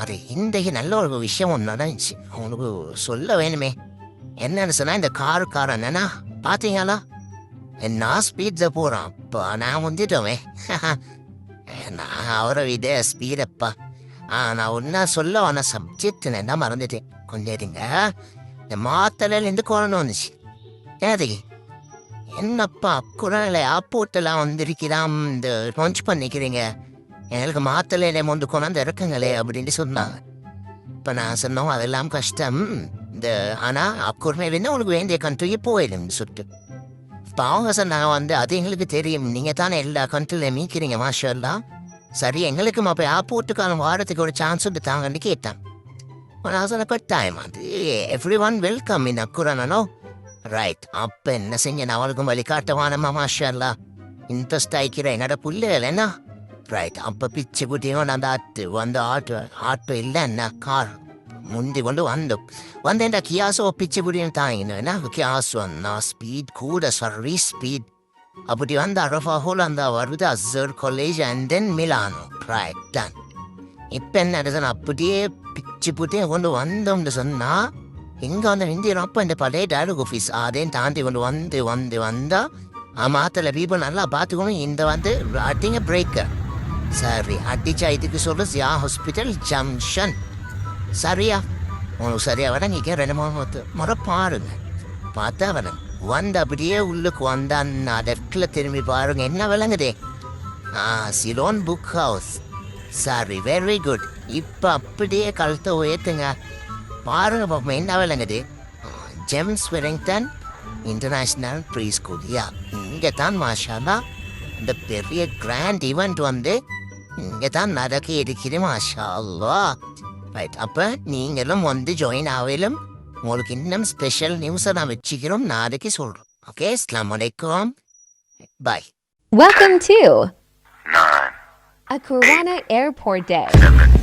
அது இன்றைக்கு நல்ல ஒரு விஷயம் ஒன்று நடந்துச்சு, உங்களுக்கு சொல்ல வேணுமே. என்னன்னு சொன்னா, இந்த காருக்காரன் என்னன்னா பார்த்தீங்களா, நான் ஸ்பீட்ல போகிறான். அப்போ நான் வந்துட்டோமே. நான் அவரை விட ஸ்பீடப்பா. நான் ஒன்றா சொல்ல வந்த சப்ஜெக்ட் என்ன மறந்துட்டேன். கொஞ்சம் இருங்க. இந்த மாத்தலையிலேருந்து கொரோனா வந்துச்சு. ஏது என்னப்பா குரலை ஆப்போட்டெல்லாம் வந்திருக்கிறான், இந்த லான்ச் பண்ணிக்கிறீங்க, எங்களுக்கு மாத்தலையில வந்து கொண்டாந்து இறக்குங்களே அப்படின்னு சொன்னாங்க. இப்போ நான் சொன்னோம் அதெல்லாம் கஷ்டம், இந்த ஆனால் அக்குறமையிலேருந்து உனக்கு வேண்டிய கண்ட்ரிக்கு போயிடும்னு சொல்லிட்டு. இப்போ அவங்க சொன்னாங்க அது எங்களுக்கு தெரியும், நீங்கள் தானே எல்லா கண்ட்ரிலையும் மீக்கிறீங்க மாஷல்லாம். சரி, எங்களுக்கும் அப்போ ஆப்போர்ட்டுக்கான வாரத்துக்கு ஒரு சான்ஸ் வந்து தாங்கன்னு கேட்டான். நான் சொன்ன கட்டாயம், அது எவ்ரி ஒன் வெல்கம் இன் அக்குறானோ. ரைட், அப்போ என்ன செஞ்சேன், அவளுக்கும் வழிகாட்டவானம்மா மாஷல்லா. இன்ட்ரெஸ்ட் ஆகிக்கிற என்னோட புள்ள இல்லைன்னா. ரைட், அப்போ பிச்சு குட்டியும் அந்த ஆட்டு இல்லைன்னா கார் முந்தி கொண்டு வந்தேன்டா கியாசோ பிச்சு குட்டியும் தாங்கினேன்னா கியாஸ் வந்தா ஸ்பீட் கூட சர்வீஸ் ஸ்பீட். அப்படி வந்து அரஃபா ஹோல் அந்த வருது அசர் college and then Milano. Right ton. இப்போ என்ன நடக்குதுன்னு அப்படியே பிச்சு புட்டியே கொண்டு வந்தோம்னு சொன்னால், இங்கே வந்து இந்தியன் அப்போ இந்த பழைய டயலாக் ஆஃபீஸ் அதையும் தாண்டி கொண்டு வந்தா மாத்திர பீப்புள் நல்லா பார்த்துக்கணும். இந்த வந்து அடிங்க பிரேக்கர். சரி, அடிச்சா இதுக்கு சொல்லு சியா ஹாஸ்பிட்டல் ஜங்ஷன். சரியா, உனக்கு சரியா வடங்கிக்க 2-3 முறை பாருங்க. பார்த்தா வரேன் வந்து அப்படியே உள்ளுக்கு வந்தான்னா லெஃப்டில் திரும்பி பாருங்க, என்ன விளங்குதே? Ceylon book house. சரி, வெரி குட். இப்போ அப்படியே கழுத்தை உயர்த்துங்க, பாருங்க பாப்பா என்ன விளங்குது? James Wellington international pre school. இங்கே தான் மாஷாலா இந்த பெரிய கிராண்ட் ஈவெண்ட் வந்து இங்கே தான் நடக்க இருக்குது மாஷா அல்லா. ரைட், அப்போ நீங்களும் வந்து ஜாயின் ஆகலும் உங்களுக்கு இன்னும் ஸ்பெஷல் நியூஸை நான் வச்சுக்கிறோம், நாளைக்கு சொல்கிறோம். ஓகே, அஸ்ஸலாமு அலைக்கும், பாய். Welcome to 9, Akurana Airport Day. 7,